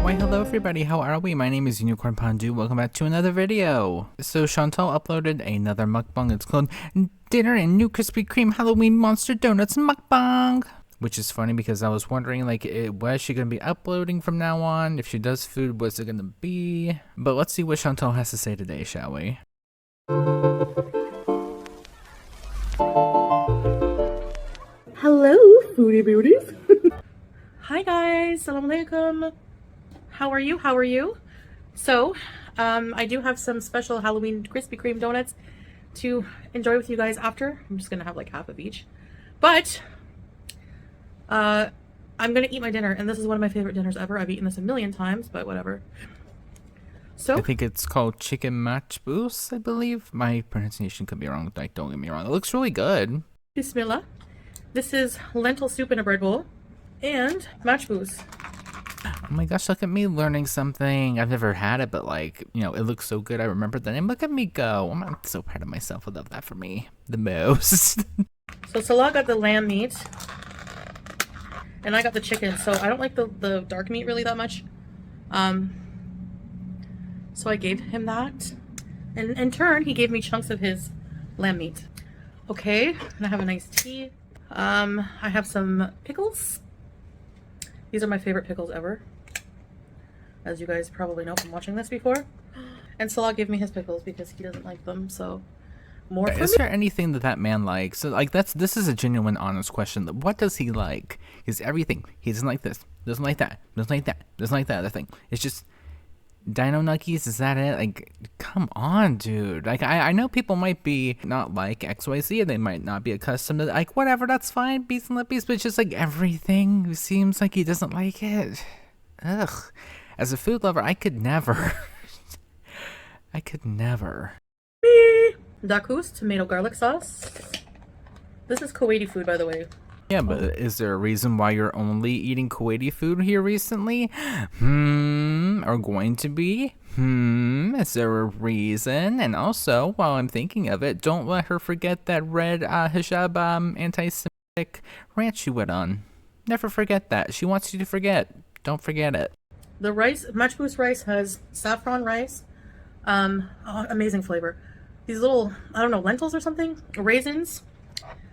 Why hello everybody, how are we? My name is Unicorn Pandu, welcome back to another video. So Chantal uploaded another mukbang, it's called Dinner and New Krispy Kreme Halloween Monster Donuts Mukbang. Which is funny because I was wondering was she going to be uploading from now on? If she does food, what's it going to be? But let's see what Chantal has to say today, shall we? Hello, foodie beauties. Hi guys, salam alaikum. How are you? How are you? So, I do have some special Halloween Krispy Kreme donuts to enjoy with you guys after. I'm just gonna have like half of each. But, I'm gonna eat my dinner, and this is one of my favorite dinners ever. I've eaten this a million times, but whatever. So I think it's called chicken matchboos, I believe. My pronunciation could be wrong, like don't get me wrong. It looks really good. Bismillah. This is lentil soup in a bread bowl and matchboos. Oh my gosh, look at me learning something. I've never had it, but it looks so good. I remember the name. Look at me go. I'm so proud of myself. I love that for me the most. So Salah got the lamb meat and I got the chicken. So I don't like the dark meat really that much. So I gave him that. And in turn, he gave me chunks of his lamb meat. Okay, and I have a nice tea. I have some pickles. These are my favorite pickles ever, as you guys probably know from watching this before. And Salah gave me his pickles because he doesn't like them, so more for me. Is there anything that man likes? So this is a genuine, honest question. What does he like? Is everything. He doesn't like this, doesn't like that, doesn't like that, doesn't like that other thing. It's just Dino Nuggies, is that it? Like, come on, dude. Like, I know people might be not like XYZ, they might not be accustomed to, like, whatever, that's fine, beats and lippies, but it's just, like, everything seems like he doesn't like it. Ugh. As a food lover, I could never. I could never. Dakus, tomato garlic sauce. This is Kuwaiti food, by the way. Yeah, but is there a reason why you're only eating Kuwaiti food here recently? Or going to be? Is there a reason? And also, while I'm thinking of it, don't let her forget that red hijab anti-Semitic ranch you went on. Never forget that. She wants you to forget. Don't forget it. The rice, matchboos rice has saffron rice. Amazing flavor. These little, I don't know, lentils or something? Raisins.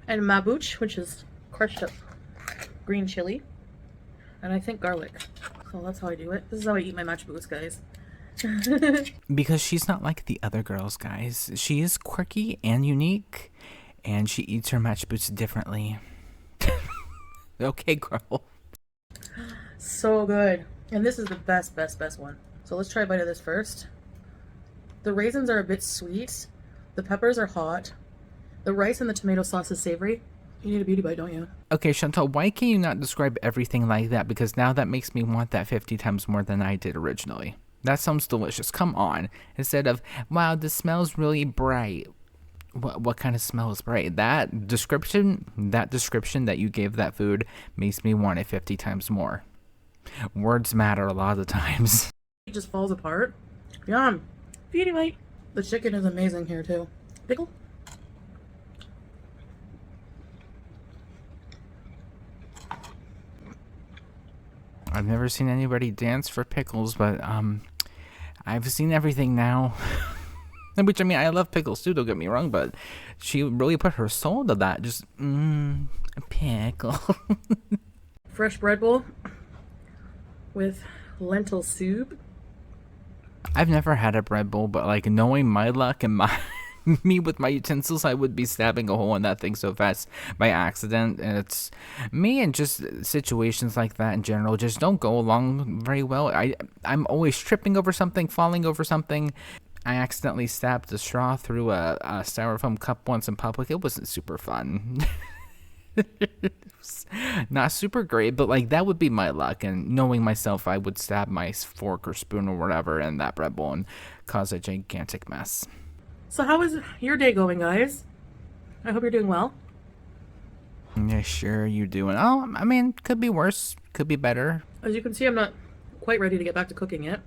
And mabuch, which is crushed up green chili, and I think garlic. So that's how I do it. This is how I eat my matchboos, guys. Because she's not like the other girls, guys. She is quirky and unique, and she eats her matchboos differently. Okay, girl. So good. And this is the best one. So let's try a bite of this first. The raisins are a bit sweet. The peppers are hot. The rice and the tomato sauce is savory. You need a beauty bite, don't you? Okay, Chantal, why can you not describe everything like that? Because now that makes me want that 50 times more than I did originally. That sounds delicious. Come on. Instead of, wow, this smells really bright. What kind of smell is bright? That description that you gave that food makes me want it 50 times more. Words matter a lot of the times. It just falls apart. Yum. Beauty bite. The chicken is amazing here, too. Pickle? I've never seen anybody dance for pickles, but I've seen everything now. Which, I mean, I love pickles too, don't get me wrong, but she really put her soul to that. Just, a pickle. Fresh bread bowl with lentil soup. I've never had a bread bowl, but knowing my luck and me with my utensils, I would be stabbing a hole in that thing so fast by accident. And it's me, and just situations like that in general just don't go along very well. I'm always tripping over something, falling over something. I accidentally stabbed the straw through a styrofoam cup once in public. It wasn't super fun. It was not super great, but that would be my luck. And knowing myself, I would stab my fork or spoon or whatever in that bread bowl and cause a gigantic mess. So how is your day going, guys? I hope you're doing well. Yeah, sure, you're doing. Oh, I mean, could be worse, could be better. As you can see, I'm not quite ready to get back to cooking yet.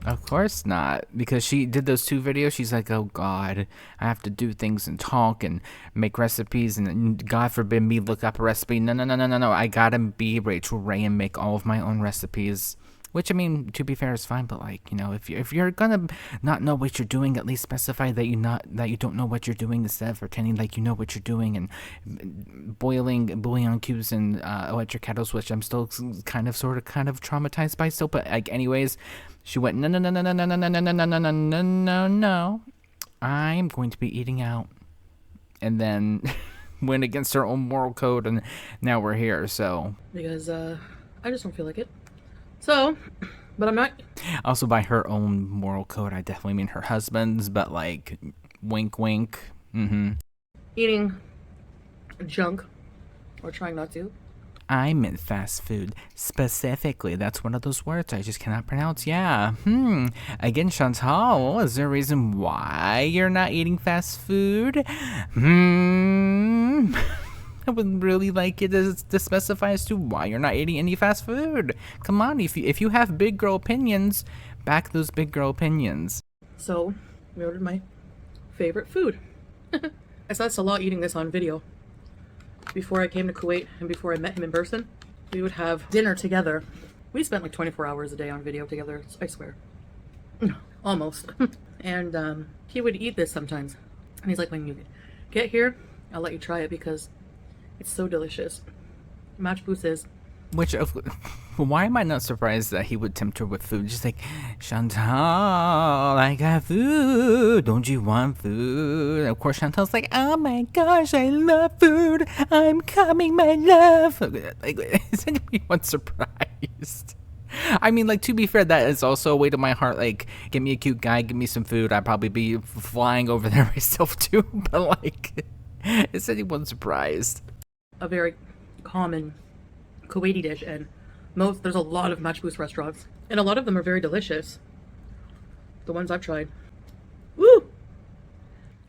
Of course not, because she did those 2 videos. She's like, oh God, I have to do things and talk and make recipes, and God forbid me look up a recipe. No. I gotta be Rachel Ray and make all of my own recipes. Which, I mean, to be fair, is fine. But like, you know, if you're gonna not know what you're doing, at least specify that you don't know what you're doing instead of pretending like you know what you're doing and boiling bouillon cubes in electric kettles, which I'm still kind of traumatized by still. But like, anyways, she went no no no no no no no no no no no no no no no. I'm going to be eating out, and then went against her own moral code, and now we're here. So because I just don't feel like it. So, but I'm not. Also, by her own moral code, I definitely mean her husband's. But like, wink, wink. Eating junk, or trying not to. I meant fast food. Specifically, that's one of those words I just cannot pronounce. Yeah. Again, Chantal, is there a reason why you're not eating fast food? I would really like you to specify as to why you're not eating any fast food. Come on, if you have big girl opinions, back those big girl opinions. So, we ordered my favorite food. I saw Salah eating this on video. Before I came to Kuwait and before I met him in person, we would have dinner together. We spent like 24 hours a day on video together, I swear. Almost. And he would eat this sometimes. And he's like, when you get here, I'll let you try it because it's so delicious. Matchboos is. Why am I not surprised that he would tempt her with food? Just like, Chantal, I got food. Don't you want food? And of course, Chantal's like, oh my gosh, I love food. I'm coming, my love. Like, is anyone surprised? I mean, like, to be fair, that is also a way to my heart. Like, give me a cute guy, give me some food. I'd probably be flying over there myself too. But like, is anyone surprised? A very common Kuwaiti dish, and there's a lot of matchboos restaurants, and a lot of them are very delicious. The ones I've tried. Woo!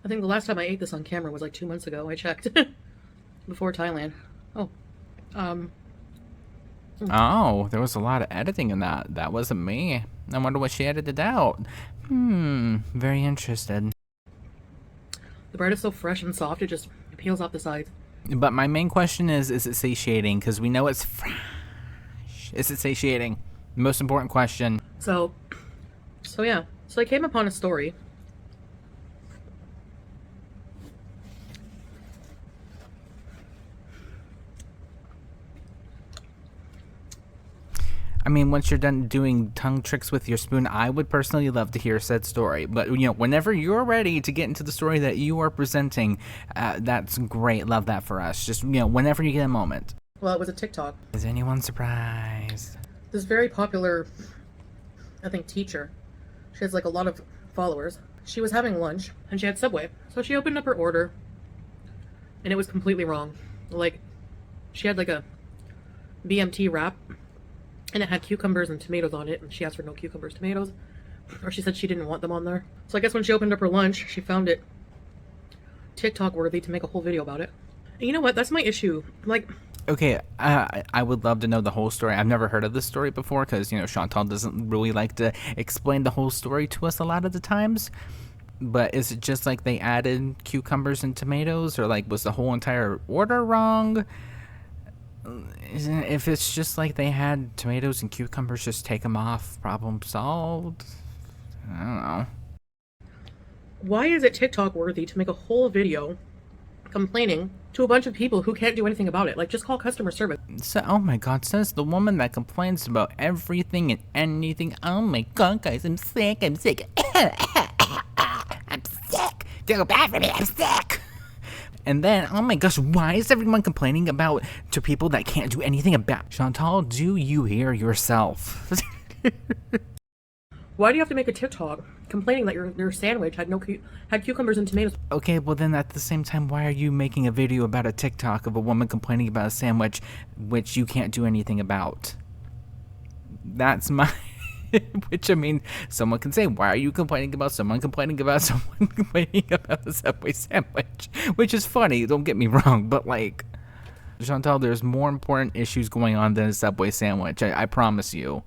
I think the last time I ate this on camera was like 2 months ago. I checked. Before Thailand. Oh, there was a lot of editing in that. That wasn't me. I wonder what she edited out. Very interested. The bread is so fresh and soft, it peels off the sides. But my main question is it satiating? Because we know it's fresh. Is it satiating? Most important question. So yeah. So I came upon a story. I mean, once you're done doing tongue tricks with your spoon, I would personally love to hear said story. But, you know, whenever you're ready to get into the story that you are presenting, that's great. Love that for us. Just, you know, whenever you get a moment. Well, it was a TikTok. Is anyone surprised? This very popular, I think, teacher. She has like a lot of followers. She was having lunch and she had Subway. So she opened up her order and it was completely wrong. Like, she had like a BMT wrap. And it had cucumbers and tomatoes on it, and she asked for no cucumbers, tomatoes. Or she said she didn't want them on there. So I guess when she opened up her lunch, she found it TikTok worthy to make a whole video about it. And you know what? That's my issue. Like, okay, I would love to know the whole story. I've never heard of this story before because, you know, Chantal doesn't really like to explain the whole story to us a lot of the times. But is it just like they added cucumbers and tomatoes, or like was the whole entire order wrong? If it's just like they had tomatoes and cucumbers, just take them off, problem solved. I don't know. Why is it TikTok worthy to make a whole video complaining to a bunch of people who can't do anything about it? Like, just call customer service. So, oh my god, says the woman that complains about everything and anything. Oh my god, guys, I'm sick. I'm sick. I'm sick. Don't go back for me. I'm sick. And then, oh my gosh, why is everyone complaining about to people that can't do anything about? Chantal, do you hear yourself? Why do you have to make a TikTok complaining that your sandwich had cucumbers and tomatoes? Okay, well then at the same time, why are you making a video about a TikTok of a woman complaining about a sandwich which you can't do anything about? That's my... Which, I mean, someone can say, why are you complaining about someone complaining about someone complaining about the Subway sandwich? Which is funny, don't get me wrong, but like, Chantal, there's more important issues going on than a Subway sandwich, I promise you.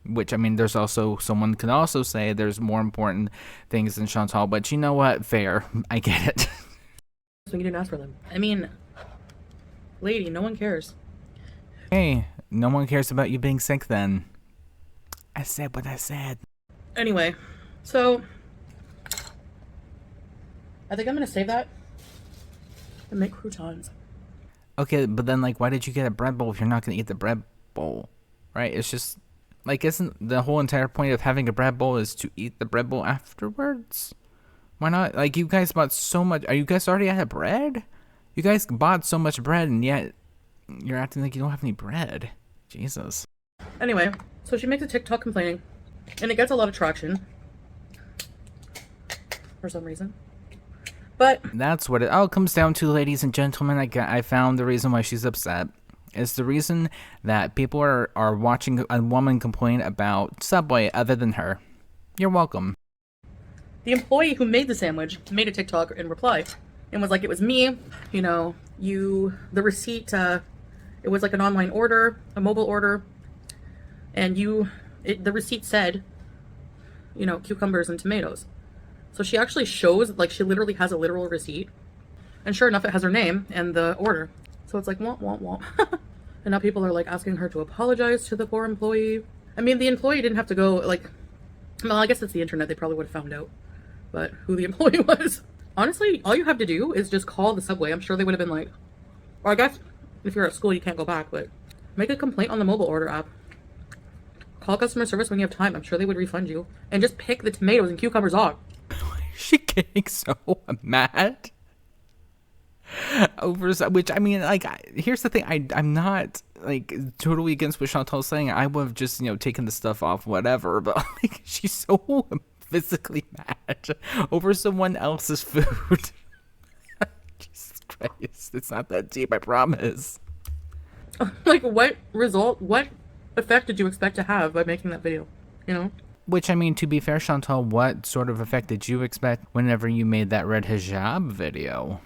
Which, I mean, there's also, someone can also say there's more important things than Chantal, but you know what? Fair. I get it. So you didn't ask for them. I mean, lady, no one cares. Hey, no one cares about you being sick then. I said what I said. Anyway, so I think I'm gonna save that and make croutons. Okay, but then like, why did you get a bread bowl if you're not gonna eat the bread bowl? Right? It's just like, isn't the whole entire point of having a bread bowl is to eat the bread bowl afterwards? Why not? Like, you guys bought so much. Are you guys already out of bread? You guys bought so much bread, and yet you're acting like you don't have any bread. Jesus. Anyway, so she makes a TikTok complaining, and it gets a lot of traction for some reason. But that's what it all comes down to, ladies and gentlemen. I found the reason why she's upset. It's the reason that people are watching a woman complain about Subway other than her. You're welcome. the employee who made the sandwich made a TikTok in reply and was like, it was me, you know, the receipt, it was like an online order, a mobile order, and the receipt said, you know, cucumbers and tomatoes. So she actually shows, like, she literally has a literal receipt. And sure enough, it has her name and the order. So it's like, womp, womp, womp. And now people are, like, asking her to apologize to the poor employee. I mean, the employee didn't have to go, like, well, I guess it's the internet. They probably would have found out. But who the employee was. Honestly, all you have to do is just call the Subway. I'm sure they would have been like, or I guess if you're at school, you can't go back, but make a complaint on the mobile order app. Call customer service when you have time. I'm sure they would refund you. And just pick the tomatoes and cucumbers off. Is she getting so mad over, which, I mean, like, here's the thing, I'm not like totally against what Chantal's saying. I would have just, you know, taken the stuff off, whatever, but like, she's so physically mad over someone else's food. Jesus Christ, it's not that deep, I promise. Like, what effect did you expect to have by making that video, you know? Which, I mean, to be fair, Chantal, what sort of effect did you expect whenever you made that red hijab video?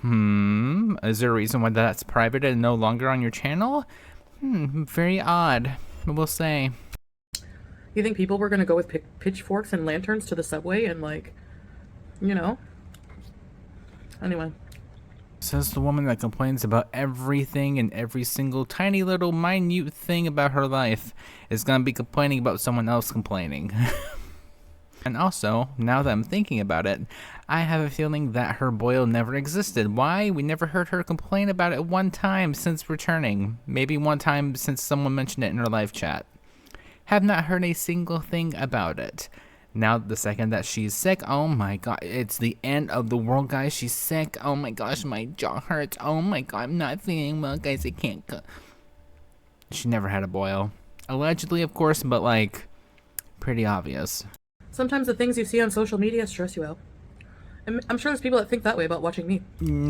Is there a reason why that's private and no longer on your channel? Very odd, we'll say. You think people were gonna go with pitchforks and lanterns to the Subway and, like, you know? Anyway. Says the woman that complains about everything and every single tiny little minute thing about her life is gonna be complaining about someone else complaining. And also, now that I'm thinking about it, I have a feeling that her boil never existed. Why? We never heard her complain about it one time since returning. Maybe one time since someone mentioned it in her live chat. Have not heard a single thing about it. Now, the second that she's sick, oh my god, it's the end of the world, guys. She's sick. Oh my gosh, my jaw hurts. Oh my god, I'm not feeling well, guys. I can't go. She never had a boil. Allegedly, of course, but, like, pretty obvious. Sometimes the things you see on social media stress you out. I'm sure there's people that think that way about watching me.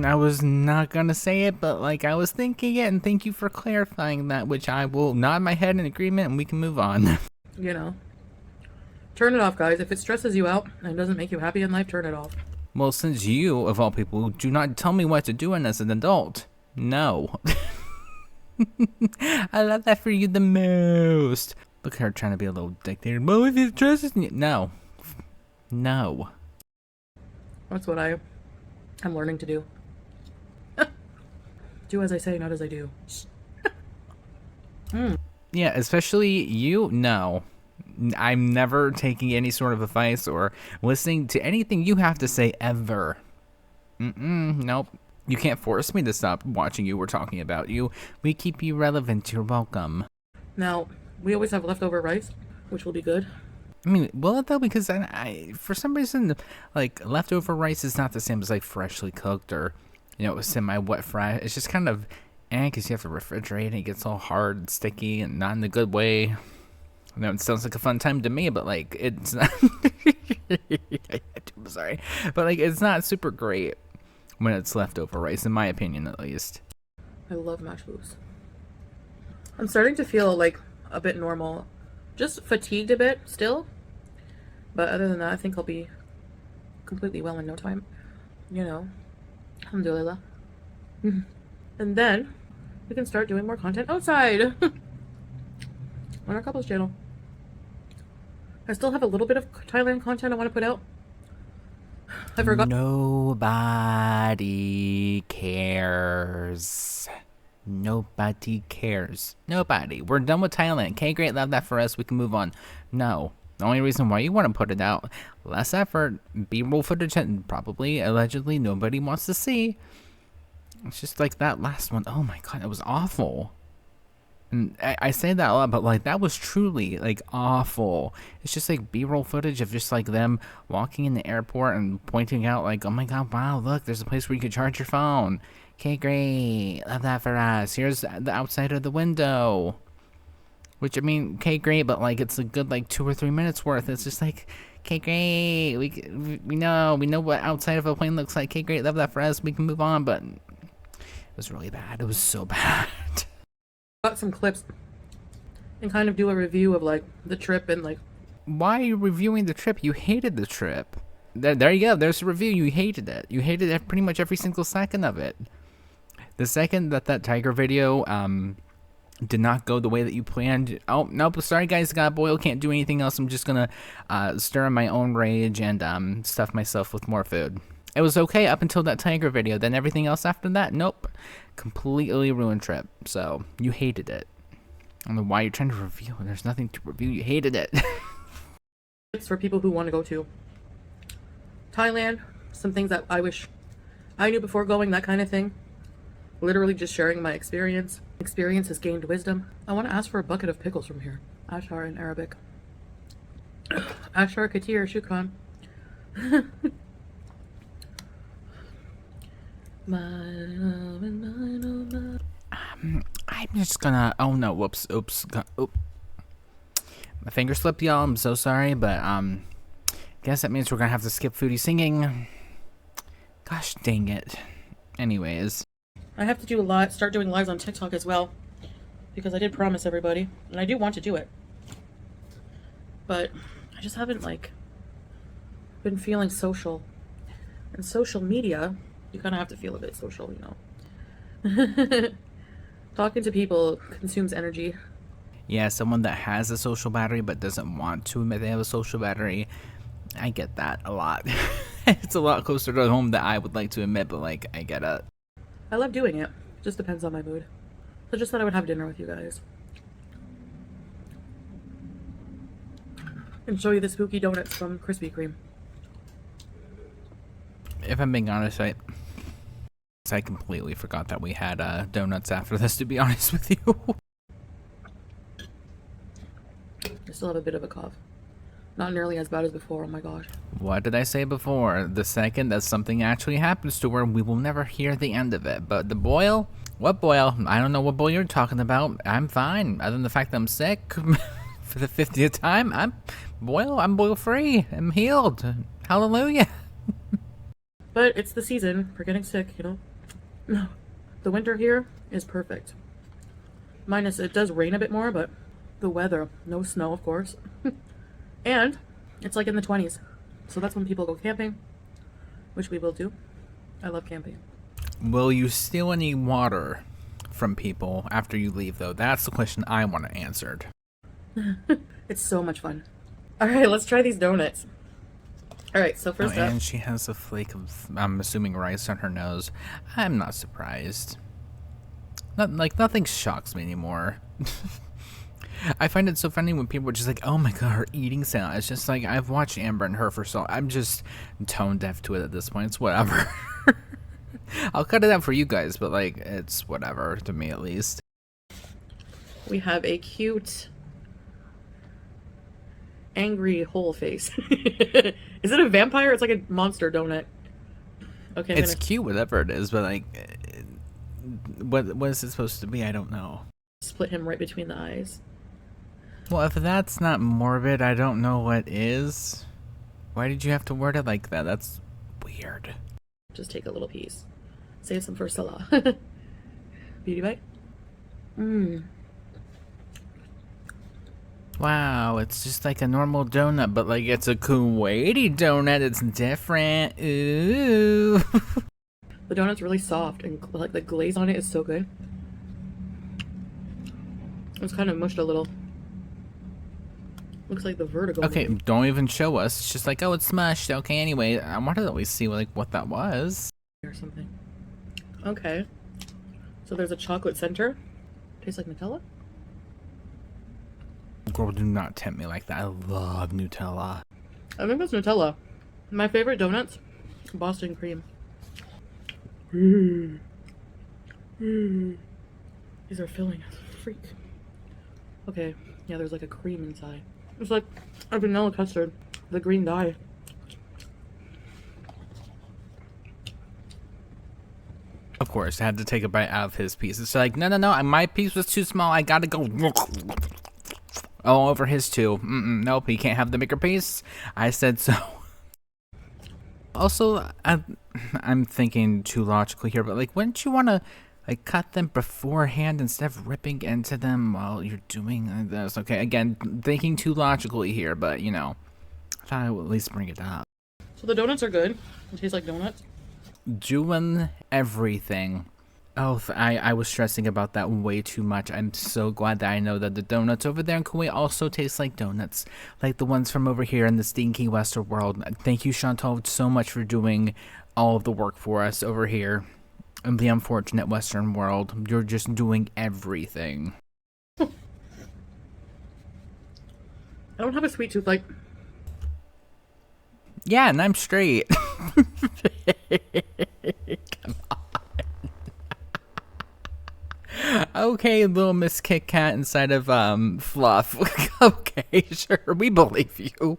I was not gonna say it, but, like, I was thinking it, and thank you for clarifying that, which I will nod my head in agreement, and we can move on. You know. Turn it off, guys. If it stresses you out and doesn't make you happy in life, turn it off. Well, since you, of all people, do not tell me what to do as an adult, no. I love that for you the most. Look at her trying to be a little dictator. Well, if it stresses me, no. No. That's what I'm learning to do. Do as I say, not as I do. Yeah, especially you, no. I'm never taking any sort of advice or listening to anything you have to say ever. Nope. You can't force me to stop watching you or talking about you. We keep you relevant. You're welcome. Now, we always have leftover rice, which will be good. I mean, will it though? Because I for some reason, like, leftover rice is not the same as, like, freshly cooked or, you know, semi-wet fry. It's just kind of, because you have to refrigerate and it gets all hard and sticky and not in a good way. I know it sounds like a fun time to me, but, like, it's not. I'm sorry, but, like, it's not super great when it's leftover rice, in my opinion, at least. I love mashed boots. I'm starting to feel, like, a bit normal. Just fatigued a bit still. But other than that, I think I'll be completely well in no time. You know. Alhamdulillah. And then we can start doing more content outside. On our couples channel. I still have a little bit of Thailand content I want to put out. I forgot. Nobody cares. Nobody cares. Nobody. We're done with Thailand. Okay, great. Love that for us. We can move on. No. The only reason why you want to put it out, less effort, B-roll footage that probably, allegedly, nobody wants to see. It's just like that last one. Oh my god, it was awful. And I say that a lot, but like that was truly like awful. It's just like B-roll footage of just like them walking in the airport and pointing out like, oh my god, wow, look, there's a place where you can charge your phone. Okay, great. Love that for us. Here's the outside of the window. Which, I mean, okay, great, but like it's a good like 2 or 3 minutes worth. It's just like, okay, great. We know what outside of a plane looks like. Okay, great. Love that for us. We can move on, but it was really bad. It was so bad. Got some clips and kind of do a review of like the trip and like. Why are you reviewing the trip? You hated the trip. There you go. There's a review. You hated it. You hated pretty much every single second of it. The second that tiger video did not go the way that you planned. Oh, nope. Sorry, guys. Got boil. Can't do anything else. I'm just going to stir in my own rage and stuff myself with more food. It was okay up until that tiger video. Then everything else after that, nope. Completely ruined trip. So, you hated it. I don't know why you're trying to review. There's nothing to review. You hated it. It's for people who want to go to Thailand. Some things that I wish I knew before going, that kind of thing. Literally just sharing my experience. Experience has gained wisdom. I want to ask for a bucket of pickles from here. Ashar in Arabic. Ashar katir shukran. I'm just gonna. Oh no! Whoops! Oops! Oop. My finger slipped, y'all. I'm so sorry, but guess that means we're gonna have to skip foodie singing. Gosh dang it! Anyways, I have to start doing lives on TikTok as well, because I did promise everybody, and I do want to do it, but I just haven't like been feeling social. And social media, you kind of have to feel a bit social, you know. Talking to people consumes energy. yeah, someone that has a social battery but doesn't want to admit they have a social battery. I get that a lot. It's a lot closer to home than I would like to admit, but like I get it. I love doing it. Just depends on my mood. So just thought I would have dinner with you guys. And show you the spooky donuts from Krispy Kreme. If I'm being honest, I completely forgot that we had donuts after this, to be honest with you. I still have a bit of a cough. Not nearly as bad as before, oh my gosh. What did I say before? The second that something actually happens to her, we will never hear the end of it. But the boil? What boil? I don't know what boil you're talking about. I'm fine. Other than the fact that I'm sick for the 50th time, I'm boil free. I'm healed. Hallelujah. But it's the season for getting sick, you know? No. The winter here is perfect. Minus it does rain a bit more, but the weather, no snow, of course. And it's like in the 20s. So that's when people go camping, which we will do. I love camping. Will you steal any water from people after you leave, though? That's the question I want answered. It's so much fun. All right, let's try these donuts. All right, so first up. And she has a flake of, I'm assuming, rice on her nose. I'm not surprised. Nothing shocks me anymore. I find it so funny when people are just like, oh my god, her eating sound. It's just like, I've watched Amber and her for so I'm just tone deaf to it at this point. It's whatever. I'll cut it out for you guys, but like, it's whatever to me at least. We have a cute, angry whole face. Is it a vampire? It's like a monster donut. Okay, it's cute, whatever it is, but like, what is it supposed to be? I don't know. Split him right between the eyes. Well, if that's not morbid, I don't know what is. Why did you have to word it like that? That's weird. Just take a little piece. Save some for Salah. Beauty bite. Wow, it's just like a normal donut, but like it's a Kuwaiti donut. It's different. Ooh. The donut's really soft and like the glaze on it is so good. It's kind of mushed a little. Looks like the vertigo. Okay, movie. Don't even show us. It's just like, oh, it's smushed. Okay, anyway, I wanted to always see like what that was. Or something. Okay. So there's a chocolate center. Tastes like Nutella. Girl, do not tempt me like that. I love Nutella. I think that's Nutella. My favorite donuts, Boston cream. These are filling as a freak. Okay, yeah, there's like a cream inside. It's like a vanilla custard, the green dye. Of course, I had to take a bite out of his piece. It's like, no, my piece was too small. I gotta go all over his too. Nope, he can't have the bigger piece. I said so. Also, I'm thinking too logically here, but like, wouldn't you want to like cut them beforehand instead of ripping into them while you're doing this? Okay, again, thinking too logically here, but you know, I thought I would at least bring it up. So the donuts are good. They taste like donuts. Doing everything. Oh, I was stressing about that way too much. I'm so glad that I know that the donuts over there in Kuwait also taste like donuts, like the ones from over here in the stinky Western world. Thank you, Chantal, so much for doing all of the work for us over here in the unfortunate Western world. You're just doing everything. I don't have a sweet tooth, like. Yeah, and I'm straight. Come on. Okay, little Miss Kit Kat inside of Fluff. Okay, sure, we believe you.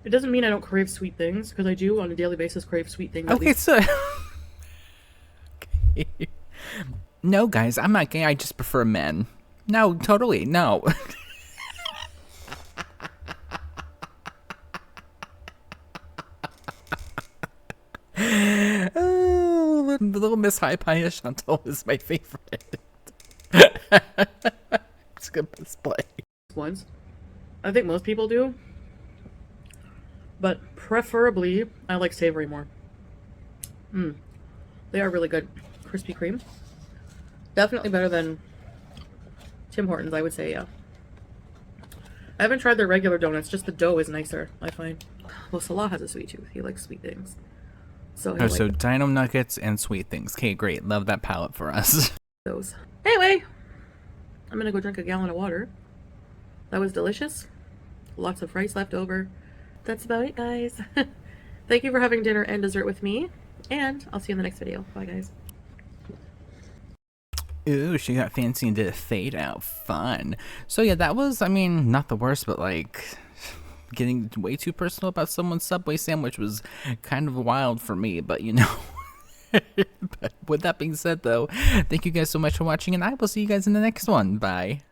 It doesn't mean I don't crave sweet things, because I do on a daily basis crave sweet things. Okay, so okay. No, guys, I'm not gay. I just prefer men. No, totally, no. Oh, little Miss High Pie Chantal is my favorite. It's a good display. Ones. I think most people do. But preferably, I like savory more. They are really good. Krispy Kreme. Definitely better than Tim Hortons, I would say, yeah. I haven't tried their regular donuts, just the dough is nicer, I find. Well, Salah has a sweet tooth. He likes sweet things. So Dino Nuggets and sweet things. Okay, great. Love that palette for us. Those. Anyway, I'm gonna go drink a gallon of water. That was delicious. Lots of rice left over. That's about it, guys. Thank you for having dinner and dessert with me, and I'll see you in the next video. Bye, guys. Ooh, she got fancy and did a fade out. Fun. So yeah, that was, I mean, not the worst, but like getting way too personal about someone's Subway sandwich was kind of wild for me, but you know. But with that being said though, thank you guys so much for watching, and I will see you guys in the next one. Bye.